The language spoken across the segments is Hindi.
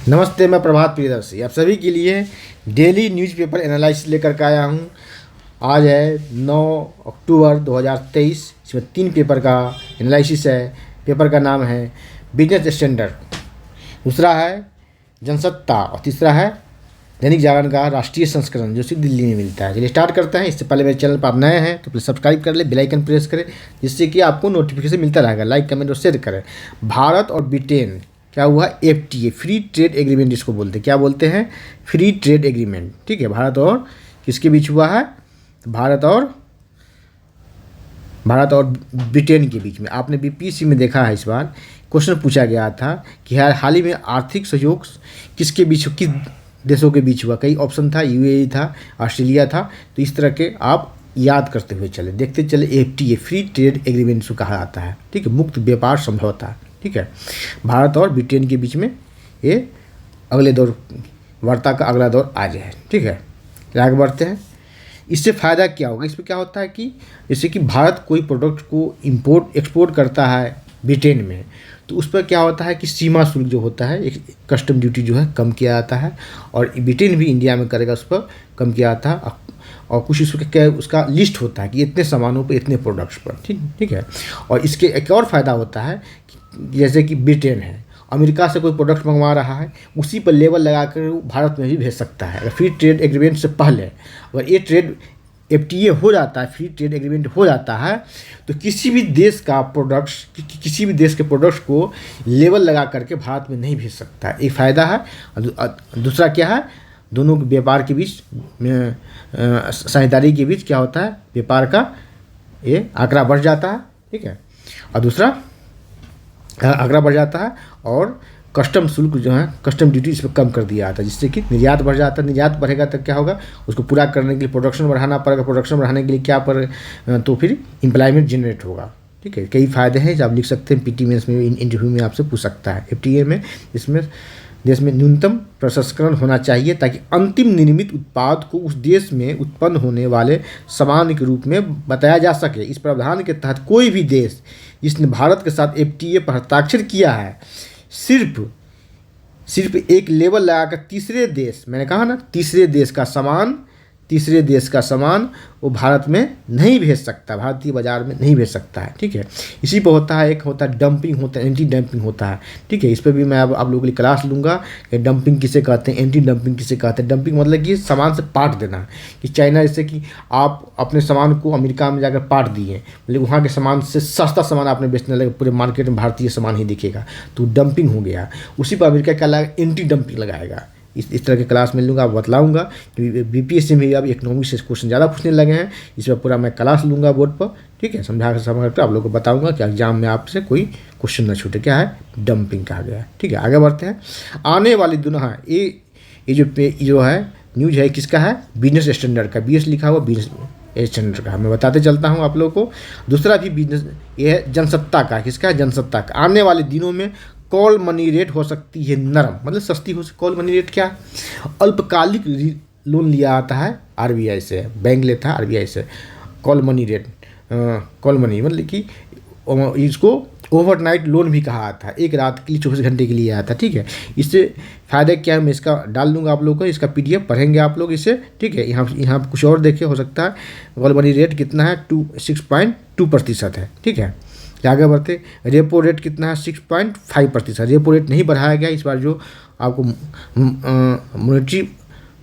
नमस्ते, मैं प्रभात प्रियदर्शी आप सभी के लिए डेली न्यूज़पेपर एनालिसिस लेकर के आया हूँ। आज है 9 अक्टूबर 2023। इसमें 3 पेपर का एनालिसिस है। पेपर का नाम है बिजनेस स्टैंडर्ड, दूसरा है जनसत्ता और तीसरा है दैनिक जागरण का राष्ट्रीय संस्करण जो सिर्फ दिल्ली में मिलता है। चलिए स्टार्ट करते हैं। इससे पहले मेरे चैनल पर आप नए हैं तो प्लीज़ सब्सक्राइब कर ले, बेल आइकन प्रेस करें जिससे कि आपको नोटिफिकेशन मिलता रहेगा। लाइक कमेंट और शेयर करें। भारत और ब्रिटेन क्या हुआ? FTA फ्री ट्रेड एग्रीमेंट इसको बोलते हैं। क्या बोलते हैं? Free trade agreement. ठीक है, भारत और किसके बीच हुआ है? भारत और ब्रिटेन के बीच में। आपने BPSC में देखा है, इस बार क्वेश्चन पूछा गया था कि हाल ही में आर्थिक सहयोग किसके बीच, किस देशों के बीच हुआ। कई ऑप्शन था, UAE था, ऑस्ट्रेलिया था। तो इस तरह के आप याद करते हुए चले, देखते चले। FTA फ्री ट्रेड एग्रीमेंट को कहा जाता है। ठीक है, मुक्त व्यापार समझौता। ठीक है, भारत और ब्रिटेन के बीच में ये अगले दौर, वार्ता का अगला दौर आज है। ठीक है, आगे बढ़ते हैं। इससे फ़ायदा क्या होगा? इसमें क्या होता है कि जैसे कि भारत कोई प्रोडक्ट को इंपोर्ट एक्सपोर्ट करता है ब्रिटेन में, तो उस पर क्या होता है कि सीमा शुल्क जो होता है, एक कस्टम ड्यूटी जो है कम किया जाता है, और ब्रिटेन भी इंडिया में करेगा उस पर कम किया जाता है। और कुछ उसका लिस्ट होता है कि इतने सामानों पर, इतने प्रोडक्ट्स पर। ठीक है। और इसके एक और फ़ायदा होता है, जैसे कि ब्रिटेन है, अमेरिका से कोई प्रोडक्ट मंगवा रहा है, उसी पर लेबल लगाकर भारत में भी भेज सकता है। अगर फ्री ट्रेड एग्रीमेंट से पहले अगर ये ट्रेड FTA हो जाता है, फ्री ट्रेड एग्रीमेंट हो जाता है, तो किसी भी देश का प्रोडक्ट्स, किसी भी देश के प्रोडक्ट्स को लेबल लगा करके भारत में नहीं भेज सकता। एक फ़ायदा है। दूसरा क्या है? दोनों व्यापार के बीच, साझेदारी के बीच क्या होता है? व्यापार का ये आंकड़ा बढ़ जाता है। ठीक है, और दूसरा आंकड़ा बढ़ जाता है, और कस्टम शुल्क जो है, कस्टम ड्यूटी इस पर कम कर दिया जाता है, जिससे कि निर्यात बढ़ जाता है। निर्यात बढ़ेगा तो क्या होगा? उसको पूरा करने के लिए प्रोडक्शन बढ़ाना पड़ेगा। प्रोडक्शन बढ़ाने के लिए क्या तो फिर एम्प्लॉयमेंट जनरेट होगा। ठीक है, कई फ़ायदे हैं जो आप लिख सकते हैं। PT मेंस में, इंटरव्यू में आपसे पूछ सकता है। FTA में इसमें देश में न्यूनतम प्रसंस्करण होना चाहिए ताकि अंतिम निर्मित उत्पाद को उस देश में उत्पन्न होने वाले सामान के रूप में बताया जा सके। इस प्रावधान के तहत कोई भी देश जिसने भारत के साथ FTA पर हस्ताक्षर किया है, सिर्फ एक लेबल लगाकर तीसरे देश, मैंने कहा ना, तीसरे देश का सामान वो भारत में नहीं भेज सकता, भारतीय बाजार में नहीं भेज सकता है। ठीक है, इसी पर होता है, एक होता है डंपिंग, होता है एंटी डंपिंग होता है। ठीक है, इस पर भी मैं अब आप लोगों के लिए क्लास लूँगा कि डंपिंग किसे कहते हैं, एंटी डंपिंग किसे कहते हैं। डंपिंग मतलब कि सामान से पाट देना, कि चाइना, जैसे कि आप अपने सामान को अमेरिका में जाकर पाट दिए, मतलब वहाँ के सामान से सस्ता सामान आपने बेचने लगे, पूरे मार्केट में भारतीय सामान ही दिखेगा, तो डंपिंग हो गया। उसी पर अमेरिका क्या लगाएगा? एंटी डंपिंग लगाएगा। इस तरह के क्लास में लूँगा, आप बतलाऊँगा। क्योंकि BPSC में अब इकोनॉमिक से क्वेश्चन ज़्यादा पूछने लगे हैं, इस पर पूरा मैं क्लास लूँगा बोर्ड पर। ठीक है, समझा कर आप लोगों को बताऊँगा कि एग्जाम में आपसे कोई क्वेश्चन न छूटे। क्या है? डंपिंग कहा गया है। ठीक है, आगे बढ़ते हैं। आने वाली दिनों, हाँ, ये जो है न्यूज है, किसका है? बिजनेस स्टैंडर्ड का। BS लिखा हुआ, बिजनेस स्टैंडर्ड का। मैं बताते चलता हूँ आप लोगों को। दूसरा भी बिजनेस, ये है जनसत्ता का। किसका है? जनसत्ता का। आने वाले दिनों में कॉल मनी रेट हो सकती है नरम, मतलब सस्ती हो सकती। कॉल मनी रेट क्या? अल्पकालिक लोन लिया आता है RBI से, बैंक लेता है RBI से। Call money rate, call money मतलब कि इसको ओवरनाइट लोन भी कहा जाता है। एक रात के लिए, 24 घंटे के लिए आता है। ठीक है, इससे फ़ायदा क्या है मैं इसका डाल दूंगा आप लोगों को। इसका PDF पढ़ेंगे आप लोग इससे। ठीक है, यहाँ कुछ और देखे हो सकता है। कॉल मनी रेट कितना है? 6.2% है। ठीक है, आगे बढ़ते। रेपो रेट कितना है? 6.5%। रेपो रेट नहीं बढ़ाया गया इस बार। जो आपको मॉनेटरी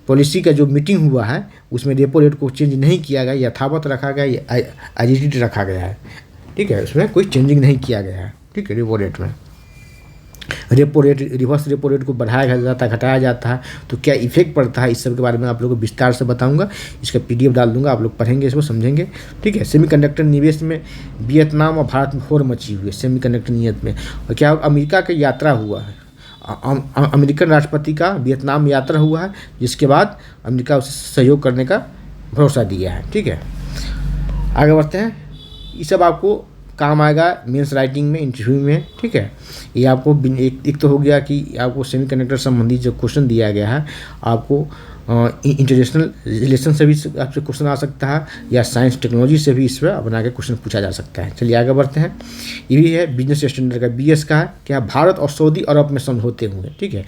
पॉलिसी का जो मीटिंग हुआ है, उसमें रेपो रेट को चेंज नहीं किया गया, यथावत रखा गया, एज रखा गया है। ठीक है, उसमें कोई चेंजिंग नहीं किया गया है। ठीक है, रेपो रेट में repo rate, reverse repo rate को बढ़ाया जाता है, घटाया जाता है, तो क्या इफेक्ट पड़ता है, इस सब के बारे में आप लोगों को विस्तार से बताऊंगा। इसका PDF डाल दूंगा, आप लोग पढ़ेंगे, इसको समझेंगे। ठीक है, सेमीकंडक्टर निवेश में वियतनाम और भारत में होड़ मची हुई है। सेमीकंडक्टर निवेश में और क्या, अमेरिका की यात्रा हुआ है, अमेरिकन राष्ट्रपति का वियतनाम में यात्रा हुआ है, जिसके बाद अमेरिका उसे सहयोग करने का भरोसा दिया है। ठीक है, आगे बढ़ते हैं। ये सब आपको काम आएगा मेंस राइटिंग में, इंटरव्यू में। ठीक है, ये आपको एक तो हो गया कि आपको सेमीकंडक्टर संबंधी जो क्वेश्चन दिया गया है, आपको इंटरनेशनल रिलेशन से भी आपसे क्वेश्चन आ सकता है, या साइंस टेक्नोलॉजी से भी इस पर बना के क्वेश्चन पूछा जा सकता है। चलिए आगे बढ़ते हैं। ये भी है बिजनेस स्टैंडर्ड का, BS का है क्या, भारत और सऊदी अरब में समझौते हुए। ठीक है,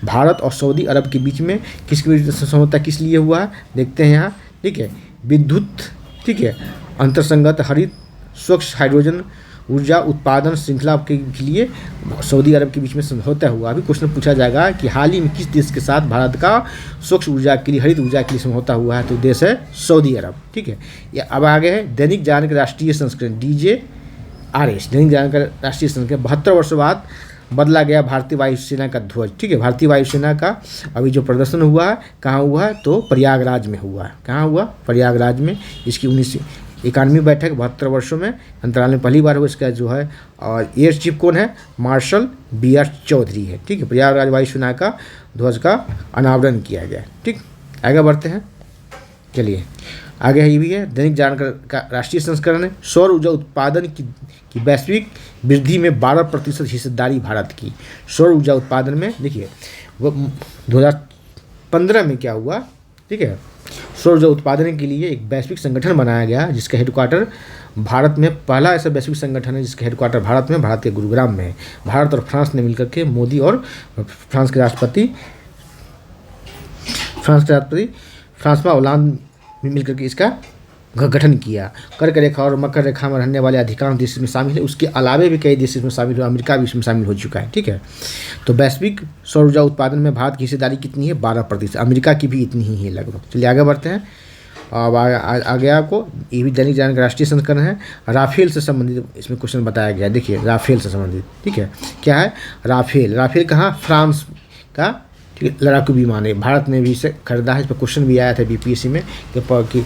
भारत और सऊदी अरब के बीच में किसके बीच समझौता किस लिए हुआ है, देखते हैं यहाँ। ठीक है, विद्युत, ठीक है, अंतरसंगत हरित स्वच्छ हाइड्रोजन ऊर्जा उत्पादन श्रृंखला के लिए सऊदी अरब के बीच में समझौता हुआ। अभी क्वेश्चन पूछा जाएगा कि हाल ही में किस देश के साथ भारत का स्वच्छ ऊर्जा के लिए, हरित ऊर्जा के लिए समझौता हुआ है, तो देश है सऊदी अरब। ठीक है, ये अब आगे है दैनिक जागरण का राष्ट्रीय संस्करण DJRS, दैनिक जागरण का राष्ट्रीय संस्करण। 72 वर्षों बाद बदला गया भारतीय वायुसेना का ध्वज। ठीक है, भारतीय वायुसेना का अभी जो प्रदर्शन हुआ है कहाँ हुआ है, तो प्रयागराज में हुआ है। कहाँ हुआ, प्रयागराज में। इसकी 1991वीं बैठक 72 वर्षों में अंतराल में पहली बार हुआ। इसका जो है और एयर चीफ कौन है, मार्शल BR चौधरी है। ठीक है, प्रयागराज वायुसेना का ध्वज का अनावरण किया गया। ठीक, आगे बढ़ते हैं। चलिए आगे है, ये भी है दैनिक जागरण का राष्ट्रीय संस्करण है, सौर ऊर्जा उत्पादन की वैश्विक वृद्धि में 12% हिस्सेदारी भारत की। सौर ऊर्जा उत्पादन में देखिए वो 2015 में क्या हुआ। ठीक है, सौर ऊर्जा उत्पादन के लिए एक वैश्विक संगठन बनाया गया जिसका हेडक्वार्टर भारत में, पहला ऐसा वैश्विक संगठन है जिसका हेडक्वार्टर भारत में, भारत के गुरुग्राम में है। भारत और फ्रांस ने मिलकर के, मोदी और फ्रांस के राष्ट्रपति फ्रांसवा ओलांद में मिलकर के इसका गठन किया। कर्क रेखा और मकर रेखा में रहने वाले अधिकांश देश में शामिल है। उसके अलावे भी कई देश इसमें शामिल हुआ, अमेरिका भी इसमें शामिल हो चुका है। ठीक है, तो वैश्विक सौर ऊर्जा उत्पादन में भारत की हिस्सेदारी कितनी है, 12%। अमेरिका की भी इतनी ही है लगभग। चलिए आगे बढ़ते हैं। अब आगे आपको ये भी दैनिक जागरण का राष्ट्रीय संस्करण है, राफेल से संबंधित इसमें क्वेश्चन बताया गया। देखिए राफेल से संबंधित, ठीक है, क्या है राफेल कहाँ, फ्रांस का, ठीक है, लड़ाकू विमान है। भारत ने भी इसे खरीदा है। इस पर क्वेश्चन भी आया था BPSC में कि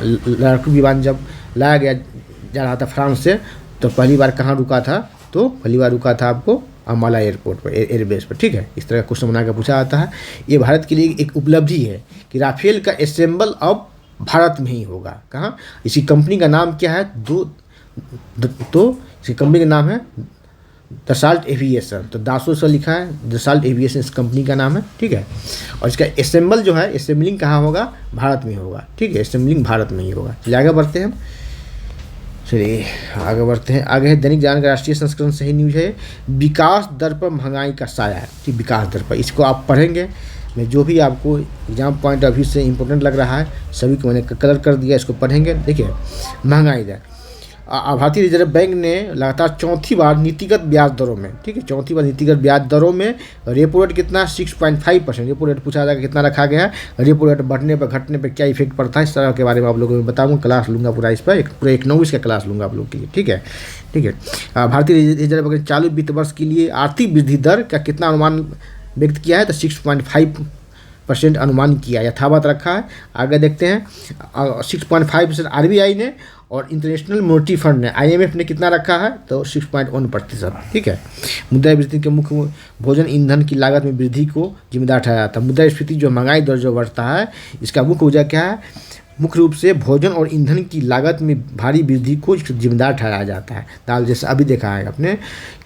लड़ाकू विमान जब लाया गया जा रहा था फ्रांस से, तो पहली बार कहाँ रुका था, तो पहली बार रुका था आपको अम्बाला एयरपोर्ट पर, एयरबेस पर। ठीक है, इस तरह का क्वेश्चन बना कर पूछा जाता है। ये भारत के लिए एक उपलब्धि है कि राफेल का असेंबल अब भारत में ही होगा। कहाँ, इसी कंपनी का नाम क्या है, तो इसी कंपनी का नाम है दसाल्ट एविएशन। तो दासो से लिखा है, दसाल्ट एविएशन इस कंपनी का नाम है। ठीक है, और इसका असेंबल जो है, असेंबलिंग कहाँ होगा, भारत में होगा। ठीक है, असेंबलिंग भारत में ही होगा। चलिए आगे बढ़ते हैं। चलिए आगे बढ़ते हैं। आगे है दैनिक जागरण का राष्ट्रीय संस्करण, सही न्यूज है, विकास दर पर महंगाई का साया है। ठीक, विकास दर पर, इसको आप पढ़ेंगे। मैं जो भी आपको एग्जाम पॉइंट ऑफ व्यू से इंपॉर्टेंट लग रहा है सभी को मैंने कलर कर दिया, इसको पढ़ेंगे। देखिए महंगाई दर, भारतीय रिजर्व बैंक ने लगातार चौथी बार नीतिगत ब्याज दरों में, ठीक है, चौथी बार नीतिगत ब्याज दरों में रेपो रेट कितना, 6.5%। रेपो रेट पूछा जाएगा कितना रखा गया है, रेपो रेट बढ़ने पर घटने पर क्या इफेक्ट पड़ता है, इस तरह के बारे में आप लोगों को बताऊंगा। क्लास लूँगा पूरा इस पर, पूरा इकोनॉमिक्स का क्लास लूँगा आप लोग के लिए। ठीक है, ठीक है। भारतीय रिजर्व बैंक चालू वित्त वर्ष के लिए आर्थिक वृद्धि दर का कितना अनुमान व्यक्त किया है, तो 6.5% अनुमान किया, यथावत रखा है। आगे देखते हैं, 6.5% RBI ने, और इंटरनेशनल मॉनेटरी फंड ने, IMF ने कितना रखा है, तो 6.1%। ठीक है, मुद्रास्फीति के मुख्य भोजन ईंधन की लागत में वृद्धि को जिम्मेदार ठहराया जाता है। मुद्रास्फीति जो महंगाई दर जो बढ़ता है, इसका मुख्य वजह क्या है, मुख्य रूप से भोजन और ईंधन की लागत में भारी वृद्धि को जिम्मेदार ठहराया जाता है। दाल जैसे अभी देखा है आपने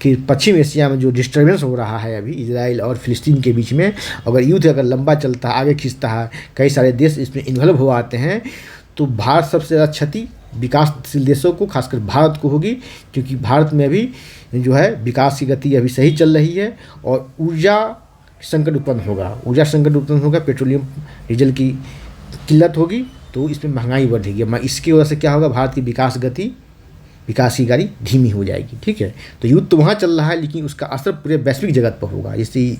कि पश्चिम एशिया में जो डिस्टर्बेंस हो रहा है अभी इजराइल और फिलिस्तीन के बीच में, अगर युद्ध अगर लंबा चलता है, आगे खींचता है, कई सारे देश इसमें इन्वॉल्व हो आते हैं, तो भारत सबसे ज़्यादा क्षति विकासशील देशों को, खासकर भारत को होगी, क्योंकि भारत में अभी जो है विकास की गति अभी सही चल रही है और ऊर्जा संकट उत्पन्न होगा, पेट्रोलियम डीजल की किल्लत होगी, तो इसमें महंगाई बढ़ेगी। इसकी वजह से क्या होगा, भारत की विकास की गाड़ी धीमी हो जाएगी। ठीक है, तो युद्ध तो वहाँ चल रहा है, लेकिन उसका असर पूरे वैश्विक जगत पर होगा। जैसे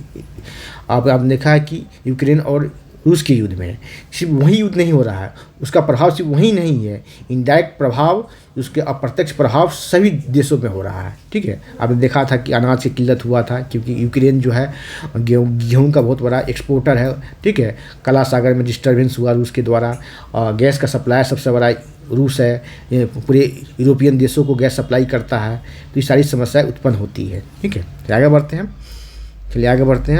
आपने देखा है कि यूक्रेन और रूस के युद्ध में सिर्फ वही युद्ध नहीं हो रहा है, उसका प्रभाव सिर्फ वही नहीं है, इनडायरेक्ट प्रभाव, उसके अप्रत्यक्ष प्रभाव सभी देशों में हो रहा है। ठीक है, आपने देखा था कि अनाज की किल्लत हुआ था, क्योंकि यूक्रेन जो है गेहूं का बहुत बड़ा एक्सपोर्टर है। ठीक है, कला सागर में डिस्टर्बेंस हुआ रूस के द्वारा, गैस का सप्लाई सबसे बड़ा रूस है, पूरे यूरोपियन देशों को गैस सप्लाई करता है, तो ये सारी समस्याएँ उत्पन्न होती है। ठीक है, आगे बढ़ते हैं।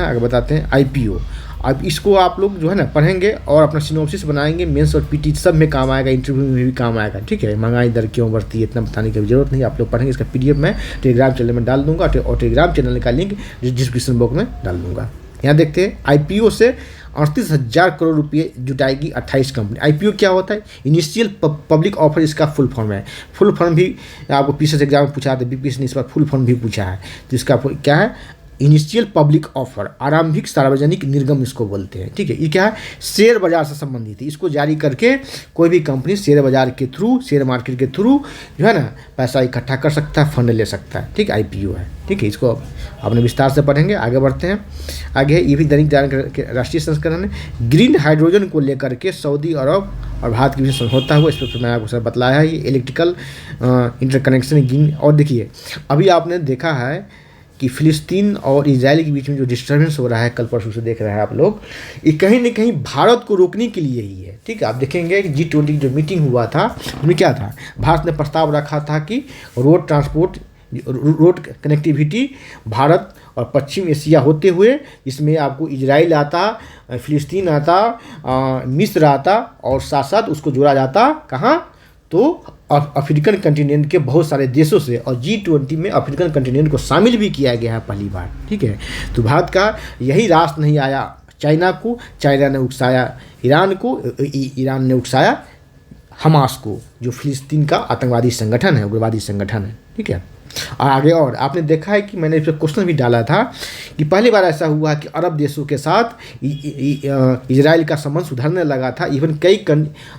आगे बताते हैं IPO। अब इसको आप लोग जो है ना पढ़ेंगे और अपना सिनॉप्सिस बनाएंगे, मेंस और PT सब में काम आएगा, इंटरव्यू में भी काम आएगा। ठीक है, महंगाई दर क्यों बढ़ती है इतना बताने की जरूरत नहीं, आप लोग पढ़ेंगे। इसका PDF मैं टेलीग्राम चैनल में डाल दूंगा, और टेलीग्राम चैनल का लिंक डिस्क्रिप्शन बॉक्स में डाल दूंगा। यहाँ देखते हैं IPO से 38,000 करोड़ रुपये जुटाएगी 28 कंपनी। आईपीओ क्या होता है? इनिशियल पब्लिक ऑफर, इसका फुल फॉर्म है। फुल फॉर्म भी आपको पीछे एग्जाम में पूछा था, बीपीएससी ने इस पर फुल फॉर्म भी पूछा है, तो इसका क्या है? इनिशियल पब्लिक ऑफर, आरंभिक सार्वजनिक निर्गम इसको बोलते हैं, ठीक है। ये क्या है? शेयर बाजार से संबंधित है। इसको जारी करके कोई भी कंपनी शेयर बाजार के थ्रू, शेयर मार्केट के थ्रू जो है ना पैसा इकट्ठा कर सकता है, फंड ले सकता है, ठीक है। आईपीओ है, ठीक है। इसको आपने विस्तार से पढ़ेंगे। आगे बढ़ते हैं। आगे है, ये भी दैनिक जागरण के राष्ट्रीय संस्करण है। ग्रीन हाइड्रोजन को लेकर के सऊदी अरब और भारत के बीच समझौता हुआ, इस पर मैंने आपको सर बतलाया है। ये इलेक्ट्रिकल इंटरकनेक्शन ग्रीन। और देखिए, अभी आपने देखा है कि फ़िलिस्तीन और इजराइल के बीच में जो डिस्टर्बेंस हो रहा है, कल परसों से देख रहे हैं आप लोग, ये कहीं न कहीं भारत को रोकने के लिए ही है, ठीक है। आप देखेंगे कि G20 जो मीटिंग हुआ था उसमें क्या था? भारत ने प्रस्ताव रखा था कि road transport, road connectivity Bharat और पश्चिम एशिया होते हुए, इसमें आपको इजराइल आता, फ़िलिस्तीन आता, मिस्र आता और साथ साथ उसको जोड़ा जाता कहाँ? तो अफ्रीकन कंटिनेंट के बहुत सारे देशों से, और G20 में अफ्रीकन कंटिनेंट को शामिल भी किया गया है पहली बार, ठीक है। तो भारत का यही रास्ता नहीं आया चाइना को, चाइना ने उकसाया ईरान को, ईरान ने उकसाया हमास को, जो फ़िलिस्तीन का आतंकवादी संगठन है, उग्रवादी संगठन है, ठीक है। और आगे और आपने देखा है कि मैंने इस पर क्वेश्चन भी डाला था कि पहली बार ऐसा हुआ कि अरब देशों के साथ इजराइल का संबंध सुधरने लगा था। इवन कई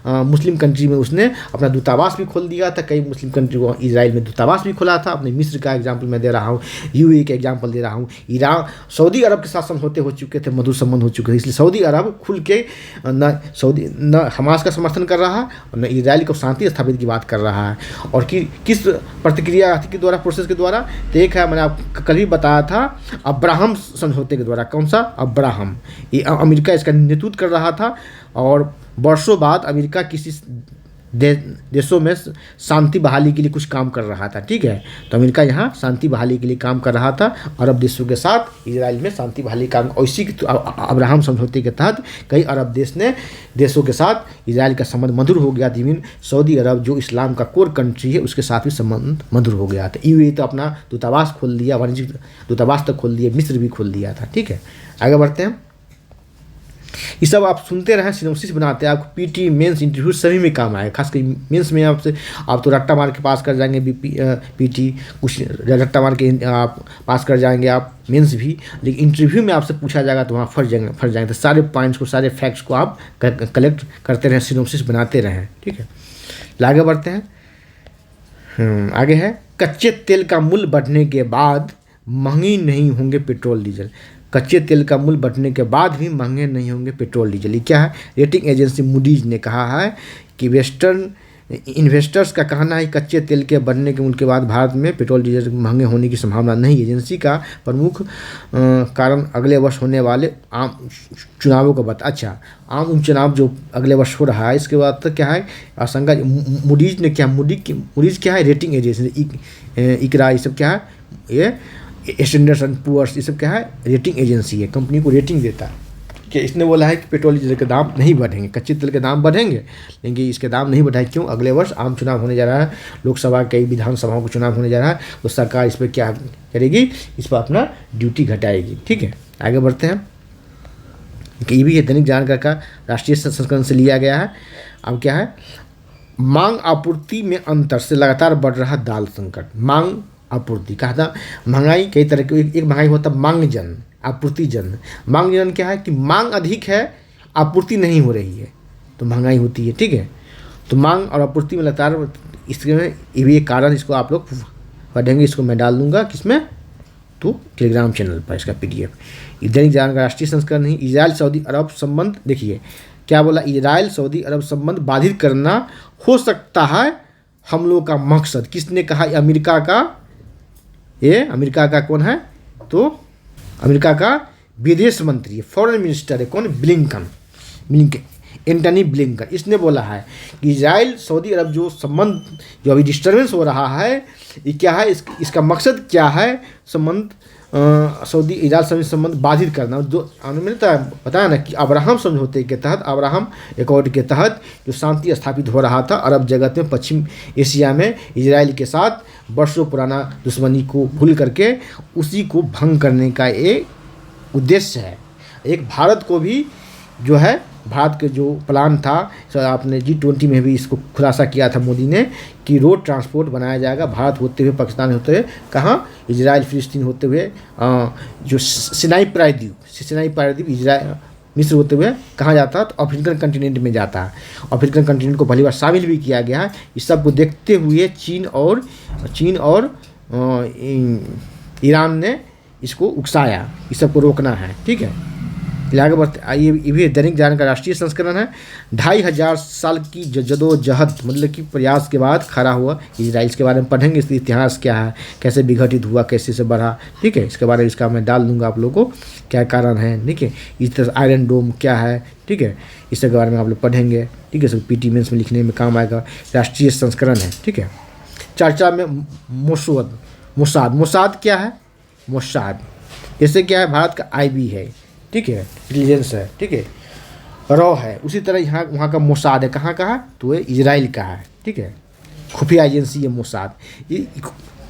मुस्लिम कंट्री में उसने अपना दूतावास भी खोल दिया था। कई मुस्लिम कंट्री को इजराइल में दूतावास भी खोला था। अपने मिस्र का एग्जाम्पल मैं दे रहा हूँ, यूएई का एग्जाम्पल दे रहा हूँ। ईरान, सऊदी अरब के साथ समझौते हो चुके थे, मधुर संबंध हो चुके थे, इसलिए सऊदी अरब खुल के न हमास का समर्थन कर रहा है और न इजराइल को शांति स्थापित की बात कर रहा है। और किस प्रतिक्रिया के द्वारा, प्रोसेस के द्वारा? तो एक है, मैंने आपको कल भी बताया था, अब्राहम समझौते के द्वारा। कौन सा? अब्राहम। ये अमेरिका इसका नेतृत्व कर रहा था और वर्षों बाद अमेरिका किसी देशों में शांति बहाली के लिए कुछ काम कर रहा था, ठीक है। तो अमेरिका यहाँ शांति बहाली के लिए काम कर रहा था अरब देशों के साथ, इजराइल में शांति बहाली काम। और इसी अब्राहम समझौते के तहत कई अरब देशों के साथ इजराइल का संबंध मधुर हो गया। इवन सऊदी अरब जो इस्लाम का कोर कंट्री है, उसके साथ भी संबंध मधुर हो गया था। यूएई तो अपना दूतावास खोल दिया, वाणिज्यिक दूतावास तक खोल दिया, मिस्र भी खोल दिया था, ठीक है। आगे बढ़ते हैं। ये सब आप सुनते रहें, सिनोप्सिस बनाते हैं, आपको पीटी, मेंस, इंटरव्यू सभी में काम आए। खासकर मेंस में आप तो रट्टा मार के पास कर जाएंगे, पीटी कुछ रट्टा मार के आप पास कर जाएंगे आप, मेंस भी। लेकिन इंटरव्यू में आपसे पूछा जाएगा तो वहाँ फंस जाएंगे। तो सारे पॉइंट्स को, सारे फैक्ट्स को आप कलेक्ट करते रहें, सिनोप्सिस बनाते रहें, ठीक है। आगे बढ़ते हैं। आगे है, कच्चे तेल का मूल्य बढ़ने के बाद महंगी नहीं होंगे पेट्रोल डीजल। कच्चे तेल का मूल्य बढ़ने के बाद भी महंगे नहीं होंगे पेट्रोल डीजल। ये क्या है? रेटिंग एजेंसी मूडीज ने कहा है कि वेस्टर्न इन्वेस्टर्स का कहना है कि कच्चे तेल के बढ़ने के मूल्य के बाद भारत में पेट्रोल डीजल महंगे होने की संभावना नहीं। एजेंसी का प्रमुख कारण अगले वर्ष होने वाले आम चुनावों का अच्छा, आम चुनाव जो अगले वर्ष हो रहा है, इसके बाद तो क्या है आशंका। मूडीज ने क्या, मूडीज क्या है? Rating agency. इकरा, ये सब क्या है? ये स्टैंडर्ड एंड पुअर्स, ये सब क्या है? रेटिंग एजेंसी है, कंपनी को रेटिंग देता है कि इसने बोला है कि पेट्रोल डीजल के दाम नहीं बढ़ेंगे, कच्चे तेल के दाम बढ़ेंगे, लेकिन इसके दाम नहीं बढ़ाए। क्यों? अगले वर्ष आम चुनाव होने जा रहा है, लोकसभा कई विधानसभाओं का चुनाव होने जा रहा है, तो सरकार इस पर क्या करेगी? इस पर अपना ड्यूटी घटाएगी, ठीक है। आगे बढ़ते हैं। ये भी दैनिक जागरण का राष्ट्रीय संस्करण से लिया गया है। अब क्या है? मांग आपूर्ति में अंतर से लगातार बढ़ रहा दाल संकट। मांग आपूर्ति कहा था, महंगाई कई तरह की, एक महंगाई होता है मांगजन, आपूर्तिजन। मांगजन क्या है कि मांग अधिक है, आपूर्ति नहीं हो रही है, तो महंगाई होती है, ठीक है। तो मांग और आपूर्ति में लगातार, इसके में ये भी एक कारण, इसको आप लोग पढ़ेंगे, इसको मैं डाल दूंगा किसमें? तो टेलीग्राम चैनल पर इसका PDF। दैनिक जागरण का राष्ट्रीय संस्करण नहीं। इजराइल सऊदी अरब संबंध, देखिए क्या बोला, इजराइल सऊदी अरब संबंध बाधित करना हो सकता है हमलों का मकसद। किसने कहा? अमेरिका का। ये अमेरिका का कौन है? तो अमेरिका का विदेश मंत्री, फॉरेन मिनिस्टर है कौन? Blinken, Antony Blinken. इसने बोला है कि इजराइल सऊदी अरब जो संबंध, जो अभी डिस्टर्बेंस हो रहा है, ये क्या है? इसका मकसद क्या है? संबंध सऊदी इजराइल सभी संबंध बाधित करना। जो मैंने बताया ना कि अब्राहम समझौते के तहत, अब्राहम एकॉर्ड के तहत जो शांति स्थापित हो रहा था अरब जगत में, पश्चिम एशिया में इजराइल के साथ वर्षों पुराना दुश्मनी को भूल करके उसी को भंग करने का एक उद्देश्य है। एक भारत को भी जो है भारत के जो प्लान था, सर आपने G20 में भी इसको खुलासा किया था मोदी ने, कि रोड ट्रांसपोर्ट बनाया जाएगा भारत होते हुए, पाकिस्तान होते हुए, कहाँ, इजराइल फिलिस्तीन होते हुए, जो सिनाई प्रायद्वीप इजराइल मिस्र होते हुए कहाँ जाता है, तो अफ्रीकन कंटिनेंट में जाता है। अफ्रीकन कंटिनेंट को पहली बार शामिल भी किया गया है। इस सब को देखते हुए चीन और ईरान ने इसको उकसाया, इस सब को रोकना है, ठीक है। आगे बढ़ते, ये भी दैनिक जागरण का राष्ट्रीय संस्करण है। 2500 साल की जदोजहद मतलब कि प्रयास के बाद खड़ा हुआ इजराइल, इसके बारे में पढ़ेंगे, इसका इतिहास क्या है, कैसे विघटित हुआ, कैसे से बढ़ा, ठीक है। इसके बारे में इसका मैं डाल दूंगा आप लोगों को, क्या कारण है, ठीक है। इस तरह आयरन डोम क्या है, ठीक है, इसके बारे में आप लोग पढ़ेंगे, ठीक है। सब PT मेंस में लिखने में काम आएगा। राष्ट्रीय संस्करण है, ठीक है। चर्चा में मोसाद क्या है, मोसाद जैसे क्या है, भारत का IB है, ठीक है, इंटेलिजेंस है, ठीक है, रॉ है। उसी तरह यहाँ वहाँ का मोसाद है, कहाँ का है, तो ये इजराइल का है, ठीक है। खुफिया एजेंसी है मोसाद, ये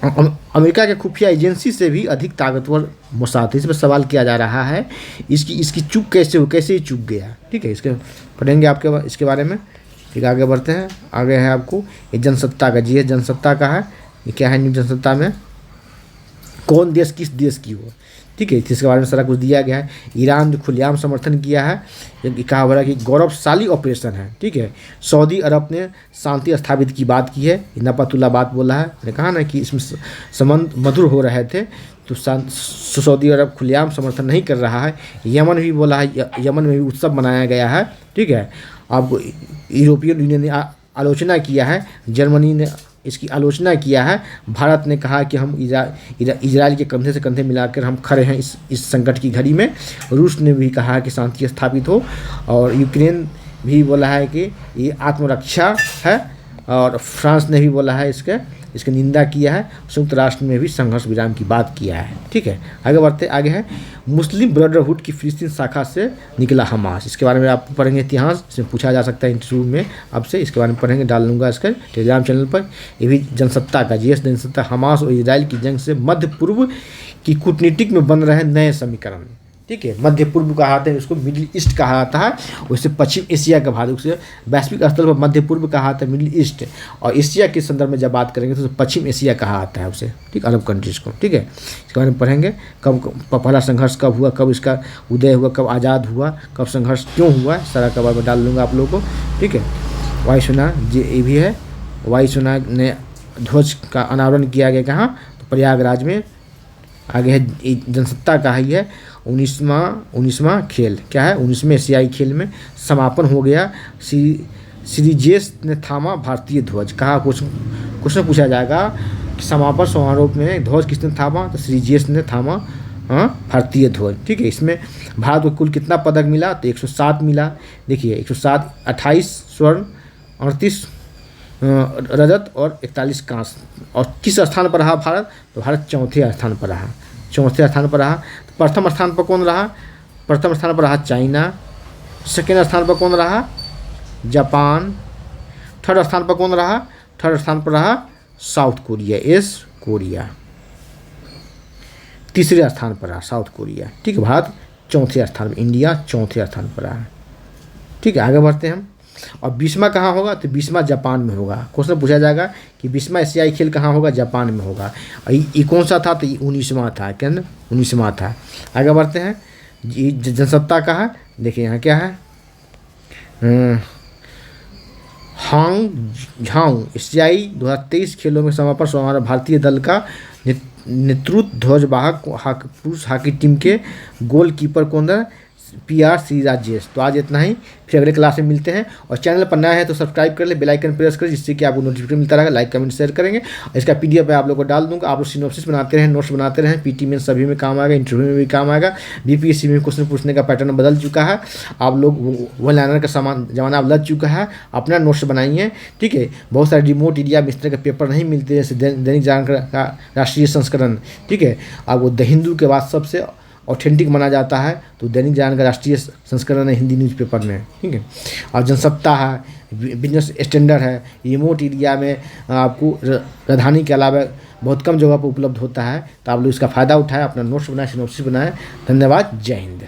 अमेरिका के खुफिया एजेंसी से भी अधिक ताकतवर मोसाद है। इस पर सवाल किया जा रहा है, इसकी चूक कैसे ही चूक गया, ठीक है। इसके पढ़ेंगे आपके इसके बारे में, ठीक है। आगे बढ़ते हैं, आगे है आपको ये जनसत्ता का, जी जनसत्ता का है, ये क्या है, न्यू जनसत्ता में कौन देश किस देश की हो, ठीक है, इसके बारे में सारा कुछ दिया गया है। ईरान ने खुलेआम समर्थन किया है, कहा हो रहा है कि गौरवशाली ऑपरेशन है, ठीक है। सऊदी अरब ने शांति स्थापित की बात की है, नपातुल्ला बात बोला है, मैंने कहा ना कि इसमें संबंध मधुर हो रहे थे, तो सऊदी अरब खुलेआम समर्थन नहीं कर रहा है। यमन भी बोला है, यमन में भी उत्सव मनाया गया है, ठीक है। आपको यूरोपियन यूनियन ने आलोचना किया है, जर्मनी ने इसकी आलोचना किया है। भारत ने कहा कि हम इजराइल के कंधे से कंधे मिलाकर हम खड़े हैं इस संकट की घड़ी में। रूस ने भी कहा है कि शांति स्थापित हो, और यूक्रेन भी बोला है कि ये आत्मरक्षा है, और फ्रांस ने भी बोला है इसके निंदा किया है। संयुक्त राष्ट्र में भी संघर्ष विराम की बात किया है, ठीक है। आगे बढ़ते, आगे है मुस्लिम ब्रदरहुड की फिलिस्तीन शाखा से निकला हमास। इसके बारे में आप पढ़ेंगे, इतिहास इसमें पूछा जा सकता है इंटरव्यू में आपसे, इसके बारे में पढ़ेंगे, डाल लूँगा इसका टेलीग्राम चैनल पर। ये भी जनसत्ता का, GS जनसत्ता, हमास और इजराइल की जंग से मध्य पूर्व की कूटनीतिक में बन रहे नए समीकरण, ठीक है। मध्य पूर्व कहा जाता है, उसको मिडिल ईस्ट कहा जाता है, उससे पश्चिम एशिया का भाग, उसे वैश्विक स्तर पर मध्य पूर्व कहा जाता है, मिडिल ईस्ट, और एशिया के संदर्भ में जब बात करेंगे तो पश्चिम एशिया कहा जाता है उसे, ठीक, अरब कंट्रीज को, ठीक है। इसके बारे में पढ़ेंगे, कब पहला संघर्ष कब हुआ, कब इसका उदय हुआ, कब आज़ाद हुआ, कब संघर्ष क्यों हुआ, सारा का बारे में डाल दूँगा आप लोगों को, ठीक है। वायुसेना ये भी है, वायुसेना ने ध्वज का अनावरण किया गया कहाँ, तो प्रयागराज में। आगे है जनसत्ता का ही है 19वां खेल, क्या है, 19वें एशियाई खेल में समापन हो गया। सीरीजेस ने थामा भारतीय ध्वज, कहा क्वेश्चन पूछा जाएगा कि समापन समारोह में ध्वज किसने थामा, तो सीरीजेस ने थामा भारतीय ध्वज, ठीक है। इसमें भारत को कुल कितना पदक मिला, तो 107 मिला। देखिए 107, 28 स्वर्ण, 38 रजत और 41 कांस्य। और किस स्थान पर रहा भारत, तो भारत चौथे स्थान पर रहा, तो प्रथम स्थान पर कौन रहा, प्रथम स्थान पर रहा चाइना। सेकेंड स्थान पर कौन रहा, जापान। थर्ड स्थान पर कौन रहा, थर्ड स्थान पर रहा साउथ कोरिया, कोरिया। तीसरे स्थान पर रहा साउथ कोरिया, ठीक है। भारत चौथे स्थान पर, इंडिया चौथे स्थान पर रहा, ठीक है। आगे बढ़ते हैं हम। और 20वां कहाँ होगा, तो 20वां जापान में होगा। क्वेश्चन पूछा जाएगा कि 20वां एशियाई खेल कहाँ होगा, जापान में होगा। ये कौन सा था, तो ये 19वां था, क्या ना, 19वां था। आगे बढ़ते हैं, जनसत्ता का है, देखिए यहाँ क्या है, हांग झांग एशियाई 2023 खेलों में समापन समारोह, भारतीय दल का नेतृत्व ध्वजवाहक पुरुष हॉकी टीम के गोलकीपर कौन है, PR श्रीराजेश। तो आज इतना ही, फिर अगले क्लास में मिलते हैं। और चैनल पर नया है तो सब्सक्राइब कर ले, बेल आइकन प्रेस करें, जिससे कि आपको नोटिफिकेशन मिलता रहेगा। लाइक कमेंट शेयर करेंगे, और इसका PDF मैं आप लोगों को डाल दूंगा। आप लोग सिनॉप्सिस बनाते रहें, नोट्स बनाते रहें, PT में सभी में काम आएगा, इंटरव्यू में भी काम आएगा। BPSC में क्वेश्चन पूछने का पैटर्न बदल चुका है, आप लोग वन लाइनर का जमाना अब लग चुका है। अपना नोट्स बनाइए, ठीक है। बहुत सारे रिमोट एरिया में इस तरह के पेपर नहीं मिलते, जैसे दैनिक जागरण का राष्ट्रीय संस्करण, ठीक है। आपको द हिंदू के बाद सबसे ऑथेंटिक माना जाता है, तो दैनिक जागरण का राष्ट्रीय संस्करण है हिंदी न्यूज़पेपर में, ठीक है। और जनसत्ता है, बिजनेस स्टैंडर्ड है, रिमोट एरिया में आपको राजधानी के अलावा बहुत कम जगह पर उपलब्ध होता है। तो आप लोग इसका फ़ायदा उठाएं, अपना नोट्स बनाएं, सिनॉप्सिस बनाएं। धन्यवाद, जय हिंद।